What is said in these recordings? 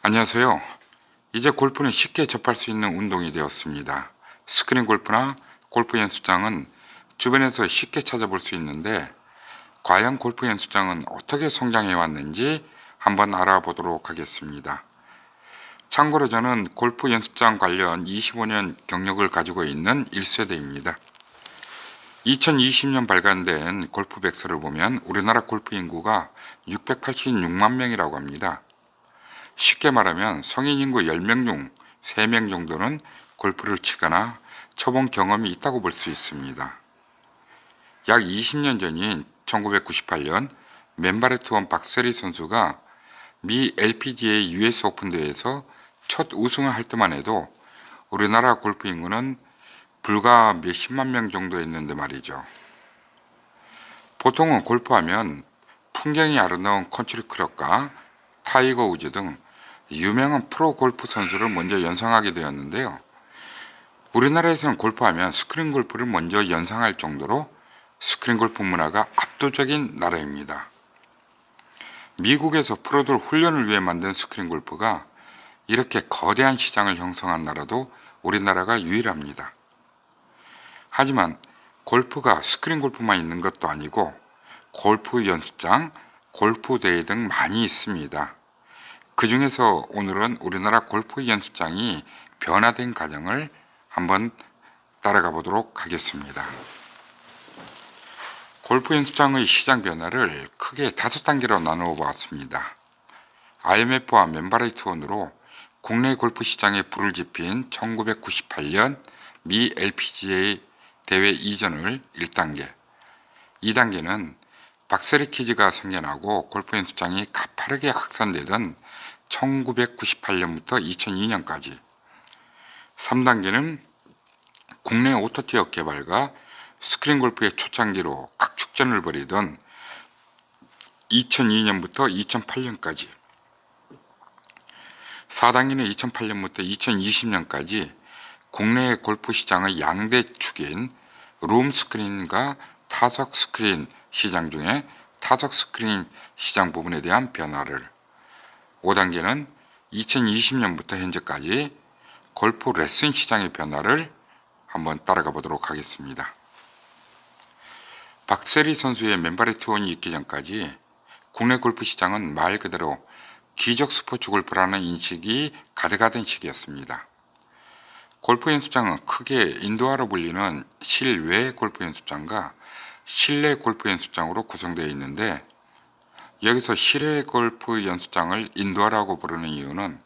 안녕하세요. 이제 골프는 쉽게 접할 수 있는 운동이 되었습니다. 스크린 골프나 골프 연습장은 주변에서 쉽게 찾아볼 수 있는데 과연 골프 연습장은 어떻게 성장해 왔는지 한번 알아보도록 하겠습니다. 참고로 저는 골프 연습장 관련 25년 경력을 가지고 있는 1세대입니다. 2020년 발간된 골프 백서를 보면 우리나라 골프 인구가 686만 명이라고 합니다. 쉽게 말하면 성인 인구 10명 중 3명 정도는 골프를 치거나 쳐본 경험이 있다고 볼 수 있습니다. 약 20년 전인 1998년 맨바레 투원 박세리 선수가 미 LPGA US 오픈 대회에서 첫 우승을 할 때만 해도 우리나라 골프 인구는 불과 몇십만 명 정도였는데 말이죠. 보통은 골프하면 풍경이 아름다운 컨트리 클럽과 타이거 우즈 등 유명한 프로 골프 선수를 먼저 연상하게 되었는데요. 우리나라에서는 골프하면 스크린 골프를 먼저 연상할 정도로 스크린 골프 문화가 압도적인 나라입니다. 미국에서 프로들 훈련을 위해 만든 스크린 골프가 이렇게 거대한 시장을 형성한 나라도 우리나라가 유일합니다. 하지만 골프가 스크린 골프만 있는 것도 아니고 골프 연습장, 골프 대회 등 많이 있습니다. 그 중에서 오늘은 우리나라 골프 연습장이 변화된 과정을 한번 따라가 보도록 하겠습니다. 골프 연습장의 시장 변화를 크게 5단계로 나누어 보았습니다. IMF와 맨바레 투혼으로 국내 골프 시장에 불을 지핀 1998년 미 LPGA 대회 이전을 1단계, 2단계는 박세리 키즈가 생겨나고 골프 연습장이 가파르게 확산되던 1998년부터 2002년까지, 3단계는 국내 오토티어 개발과 스크린 골프의 초창기로 각축전을 벌이던 2002년부터 2008년까지, 4단계는 2008년부터 2020년까지 국내 골프 시장의 양대 축인 룸 스크린과 타석 스크린 시장 중에 타석 스크린 시장 부분에 대한 변화를, 5단계는 2020년부터 현재까지 골프 레슨 시장의 변화를 한번 따라가 보도록 하겠습니다. 박세리 선수의 맨바레 투혼이 있기 전까지 국내 골프 시장은 말 그대로 기족 스포츠 골프라는 인식이 가득하던 시기였습니다. 골프 연습장은 크게 인도어로 불리는 실외 골프 연습장과 실내 골프 연습장으로 구성되어 있는데, 여기서 실외 골프 연습장을 인도어라고 부르는 이유는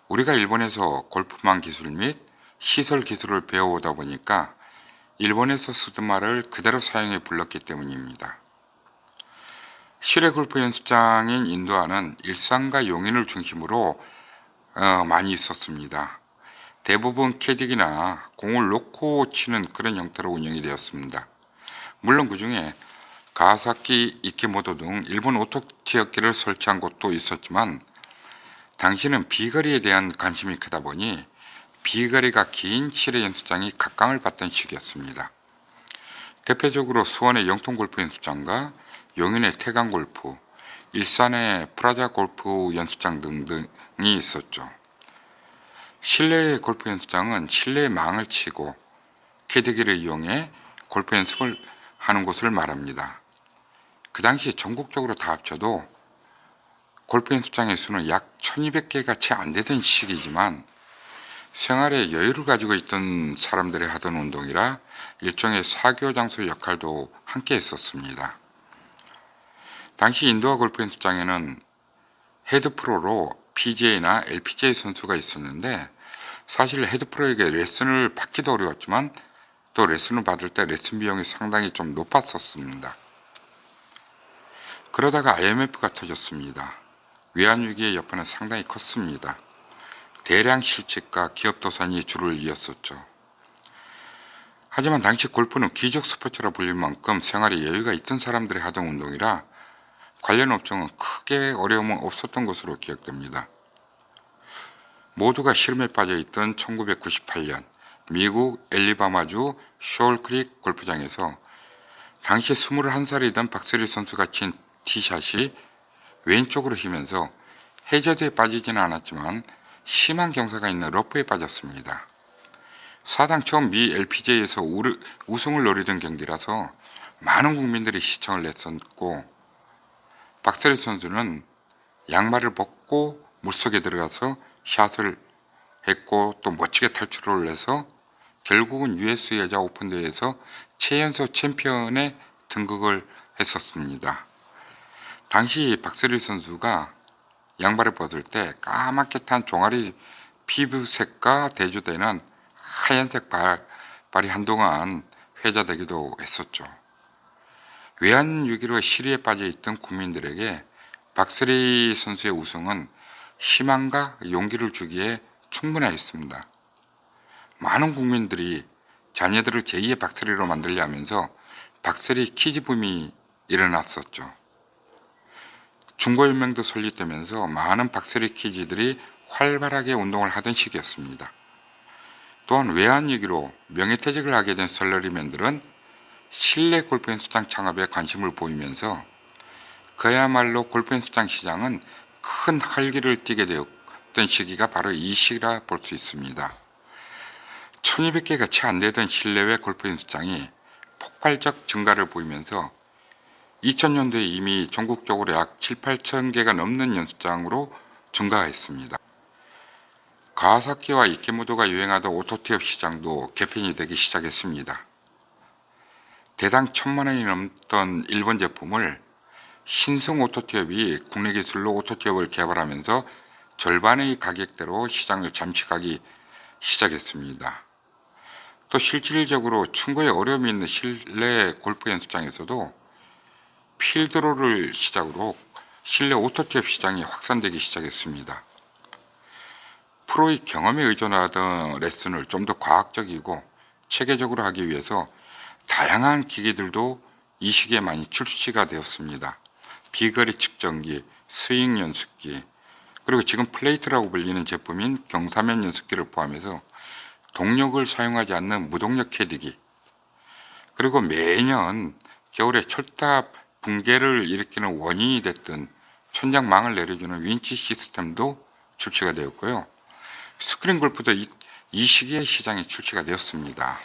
우리가 일본에서 골프만 기술 및 시설 기술을 배워오다 보니까 일본에서 쓰던 말을 그대로 사용해 불렀기 때문입니다. 실외 골프 연습장인 인도어는 일산과 용인을 중심으로 많이 있었습니다. 대부분 캐딕이나 공을 놓고 치는 그런 형태로 운영이 되었습니다. 물론 그 중에 가와사키, 이케모토 등 일본 오토티어기를 설치한 곳도 있었지만 당시는 비거리에 대한 관심이 크다 보니 비거리가 긴 실외 연습장이 각광을 받던 시기였습니다. 대표적으로 수원의 영통 골프 연습장과 용인의 태강 골프, 일산의 프라자 골프 연습장 등등이 있었죠. 실내 골프 연습장은 실내에 망을 치고 캐디기를 이용해 골프 연습을 하는 곳을 말합니다. 그 당시 전국적으로 다 합쳐도 골프 연습장의 수는 약 1200개가 채 안 되던 시기지만 생활에 여유를 가지고 있던 사람들이 하던 운동이라 일종의 사교 장소 역할도 함께 했었습니다. 당시 인도어 골프 연습장에는 헤드프로로 PGA나 LPGA 선수가 있었는데, 사실 헤드프로에게 레슨을 받기도 어려웠지만 또 레슨을 받을 때 레슨 비용이 상당히 좀 높았었습니다. 그러다가 IMF가 터졌습니다. 외환위기의 여파는 상당히 컸습니다. 대량 실직과 기업 도산이 줄을 이었었죠. 하지만 당시 골프는 귀족 스포츠라 불릴 만큼 생활에 여유가 있던 사람들이 하던 운동이라 관련 업종은 크게 어려움은 없었던 것으로 기억됩니다. 모두가 시름에 빠져있던 1998년 미국 앨리바마주 쇼얼크릭 골프장에서 당시 21살이던 박세리 선수가 친 티샷이 왼쪽으로 휘면서 해저드에 빠지지는 않았지만 심한 경사가 있는 러프에 빠졌습니다. 사상 처음 미 LPGA에서 우승을 노리던 경기라서 많은 국민들이 시청을 했었고, 박세리 선수는 양말을 벗고 물속에 들어가서 샷을 했고 또 멋지게 탈출을 해서 결국은 US 여자 오픈 대회에서 최연소 챔피언에 등극을 했었습니다. 당시 박세리 선수가 양발을 벗을 때 까맣게 탄 종아리 피부색과 대조되는 하얀색 발이 한동안 회자되기도 했었죠. 외환위기로 시리에 빠져있던 국민들에게 박세리 선수의 우승은 희망과 용기를 주기에 충분하였습니다. 많은 국민들이 자녀들을 제2의 박세리로 만들려 하면서 박세리 키즈붐이 일어났었죠. 중고연맹도 설립되면서 많은 박세리 키즈들이 활발하게 운동을 하던 시기였습니다. 또한 외환위기로 명예퇴직을 하게 된 썰러리맨들은 실내 골프 연습장 창업에 관심을 보이면서 그야말로 골프 연습장 시장은 큰 활기를 띠게 되었던 시기가 바로 이 시기라 볼 수 있습니다. 1200개가 채 안 되던 실내외 골프 연습장이 폭발적 증가를 보이면서 2000년도에 이미 전국적으로 약 7, 8천 개가 넘는 연습장으로 증가했습니다. 가와사키와 이케모토가 유행하던 오토티업 시장도 개편이 되기 시작했습니다. 대당 1000만 원이 넘던 일본 제품을 신승 오토티업이 국내 기술로 오토티업을 개발하면서 절반의 가격대로 시장을 잠식하기 시작했습니다. 또 실질적으로 충고에 어려움이 있는 실내 골프 연습장에서도 필드로를 시작으로 실내 오토티업 시장이 확산되기 시작했습니다. 프로의 경험에 의존하던 레슨을 좀 더 과학적이고 체계적으로 하기 위해서 다양한 기기들도 이 시기에 많이 출시가 되었습니다. 비거리 측정기, 스윙 연습기, 그리고 지금 플레이트라고 불리는 제품인 경사면 연습기를 포함해서 동력을 사용하지 않는 무동력 캐디기, 그리고 매년 겨울에 철탑 붕괴를 일으키는 원인이 됐던 천장망을 내려주는 윈치 시스템도 출시가 되었고요. 스크린 골프도 이 시기에 시장에 출시가 되었습니다.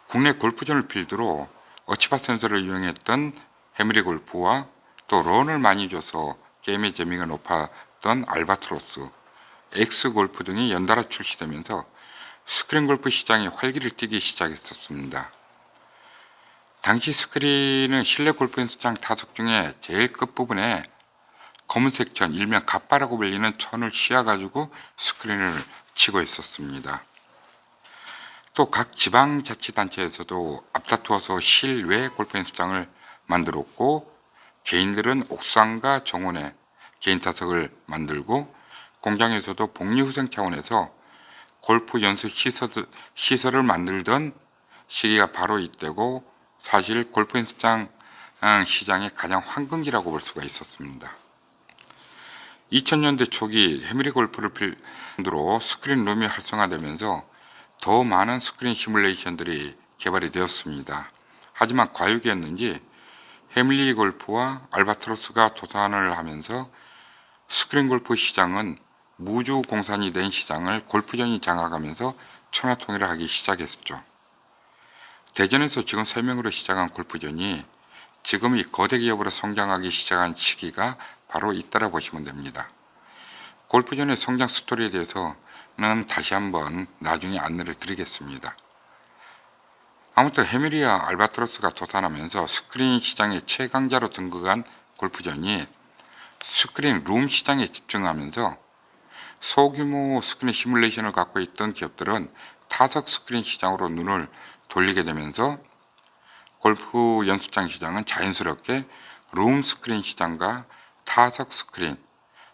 국내 골프존을 필두로 어치바 센서를 이용했던 해밀리 골프와 또 런을 많이 줘서 게임의 재미가 높았던 알바트로스, X 골프 등이 연달아 출시되면서 스크린 골프 시장이 활기를 띠기 시작했었습니다. 당시 스크린은 실내 골프 연습장 타석 중에 제일 끝부분에 검은색 천, 일명 갓바라고 불리는 천을 씌워가지고 스크린을 치고 있었습니다. 또 각 지방자치단체에서도 앞다투어서 실외 골프 연습장을 만들었고, 개인들은 옥상과 정원에 개인 타석을 만들고, 공장에서도 복리후생 차원에서 골프 연습 시설을 만들던 시기가 바로 이때고, 사실 골프 연습장 시장의 가장 황금기라고 볼 수가 있었습니다. 2000년대 초기 해밀리 골프를 필두로 스크린 룸이 활성화되면서 더 많은 스크린 시뮬레이션들이 개발이 되었습니다. 하지만 과욕이었는지 해밀리 골프와 알바트로스가 도산을 하면서 스크린 골프 시장은 무주 공산이 된 시장을 골프전이 장악하면서 천하통일을 하기 시작했죠. 대전에서 지금 3명으로 시작한 골프전이 지금 이 거대 기업으로 성장하기 시작한 시기가 바로 이따라 보시면 됩니다. 골프전의 성장 스토리에 대해서는 다시 한번 나중에 안내를 드리겠습니다. 아무튼 해밀리와 알바트로스가 도산하면서 스크린 시장의 최강자로 등극한 골프전이 스크린 룸 시장에 집중하면서 소규모 스크린 시뮬레이션을 갖고 있던 기업들은 타석 스크린 시장으로 눈을 돌리게 되면서 골프 연습장 시장은 자연스럽게 룸 스크린 시장과 타석 스크린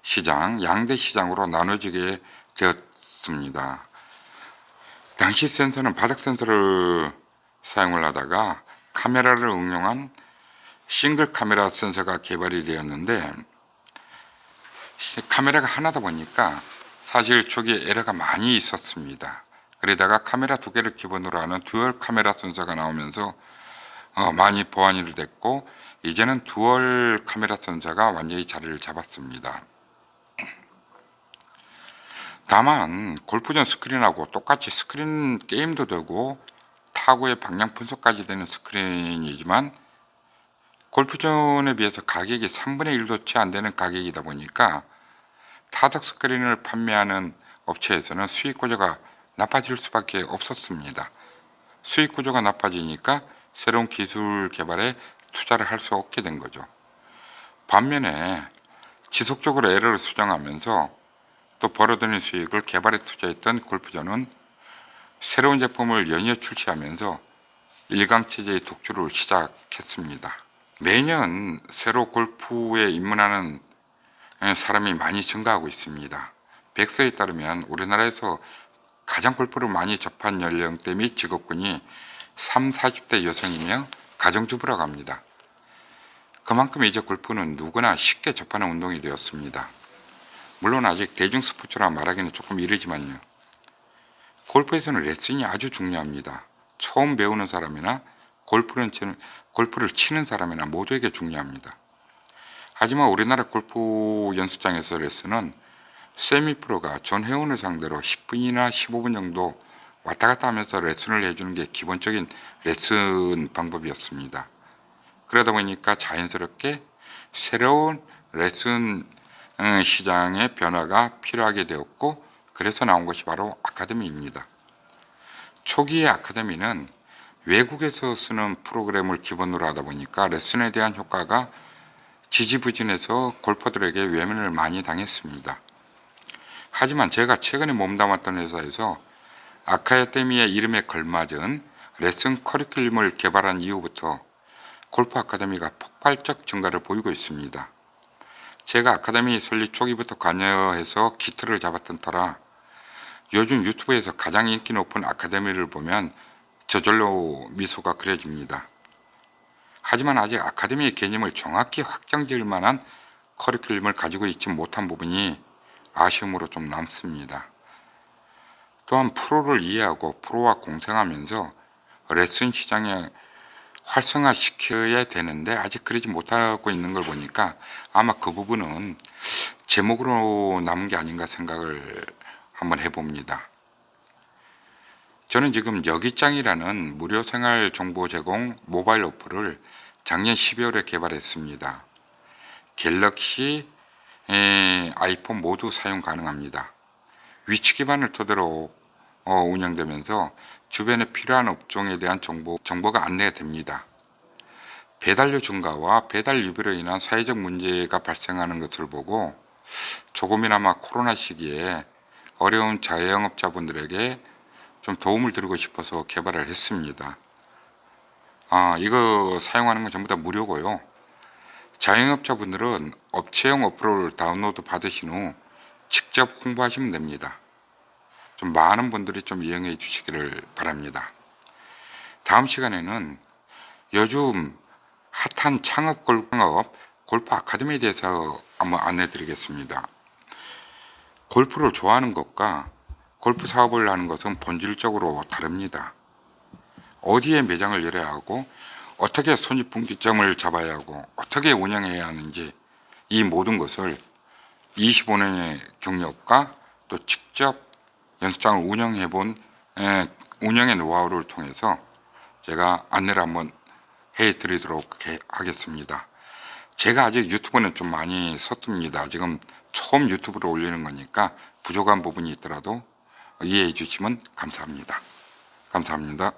시장 양대 시장으로 나눠지게 되었습니다. 당시 센서는 바닥 센서를 사용을 하다가 카메라를 응용한 싱글 카메라 센서가 개발이 되었는데, 카메라가 하나다 보니까 사실 초기에 에러가 많이 있었습니다. 그러다가 카메라 2개를 기본으로 하는 듀얼 카메라 센서가 나오면서 많이 보완이 됐고, 이제는 듀얼 카메라 센서가 완전히 자리를 잡았습니다. 다만 골프전 스크린하고 똑같이 스크린 게임도 되고 타구의 방향 분석까지 되는 스크린이지만 골프존에 비해서 가격이 3분의 1도 채 안 되는 가격이다 보니까 타석 스크린을 판매하는 업체에서는 수익 구조가 나빠질 수밖에 없었습니다. 수익 구조가 나빠지니까 새로운 기술 개발에 투자를 할 수 없게 된 거죠. 반면에 지속적으로 에러를 수정하면서 또 벌어들인 수익을 개발에 투자했던 골프존은 새로운 제품을 연이어 출시하면서 일강체제의 독주를 시작했습니다. 매년 새로 골프에 입문하는 사람이 많이 증가하고 있습니다. 백서에 따르면 우리나라에서 가장 골프를 많이 접한 연령대 및 직업군이 3, 40대 여성이며 가정주부라고 합니다. 그만큼 이제 골프는 누구나 쉽게 접하는 운동이 되었습니다. 물론 아직 대중 스포츠라 말하기는 조금 이르지만요. 골프에서는 레슨이 아주 중요합니다. 처음 배우는 사람이나 골프를 치는 사람이나 모두에게 중요합니다. 하지만 우리나라 골프 연습장에서 레슨은 세미프로가 전 회원을 상대로 10분이나 15분 정도 왔다 갔다 하면서 레슨을 해주는 게 기본적인 레슨 방법이었습니다. 그러다 보니까 자연스럽게 새로운 레슨 시장의 변화가 필요하게 되었고, 그래서 나온 것이 바로 아카데미입니다. 초기의 아카데미는 외국에서 쓰는 프로그램을 기본으로 하다 보니까 레슨에 대한 효과가 지지부진해서 골퍼들에게 외면을 많이 당했습니다. 하지만 제가 최근에 몸담았던 회사에서 아카데미의 이름에 걸맞은 레슨 커리큘럼을 개발한 이후부터 골프 아카데미가 폭발적 증가를 보이고 있습니다. 제가 아카데미 설립 초기부터 관여해서 기틀을 잡았던 터라 요즘 유튜브에서 가장 인기 높은 아카데미를 보면 저절로 미소가 그려집니다. 하지만 아직 아카데미의 개념을 정확히 확정지을 만한 커리큘럼을 가지고 있지 못한 부분이 아쉬움으로 좀 남습니다. 또한 프로를 이해하고 프로와 공생하면서 레슨 시장에 활성화시켜야 되는데 아직 그러지 못하고 있는 걸 보니까 아마 그 부분은 제목으로 남은 게 아닌가 생각을 한번 해봅니다. 저는 지금 여기짱이라는 무료 생활 정보 제공 모바일 어플을 작년 12월에 개발했습니다. 갤럭시, 아이폰 모두 사용 가능합니다. 위치 기반을 토대로 운영되면서 주변에 필요한 업종에 대한 정보가 안내됩니다. 배달료 증가와 배달 유비로 인한 사회적 문제가 발생하는 것을 보고 조금이나마 코로나 시기에 어려운 자영업자분들에게 좀 도움을 드리고 싶어서 개발을 했습니다. 이거 사용하는 건 전부 다 무료고요. 자영업자분들은 업체용 어플을 다운로드 받으신 후 직접 홍보하시면 됩니다. 좀 많은 분들이 좀 이용해 주시기를 바랍니다. 다음 시간에는 요즘 핫한 창업 골프 아카데미에 대해서 한번 안내 드리겠습니다. 골프를 좋아하는 것과 골프 사업을 하는 것은 본질적으로 다릅니다. 어디에 매장을 열어야 하고 어떻게 손익분기점을 잡아야 하고 어떻게 운영해야 하는지 이 모든 것을 25년의 경력과 또 직접 연습장을 운영해 본 운영의 노하우를 통해서 제가 안내를 한번 해 드리도록 하겠습니다. 제가 아직 유튜브는 좀 많이 서툽니다. 지금 처음 유튜브를 올리는 거니까 부족한 부분이 있더라도 이해해 주시면 감사합니다. 감사합니다.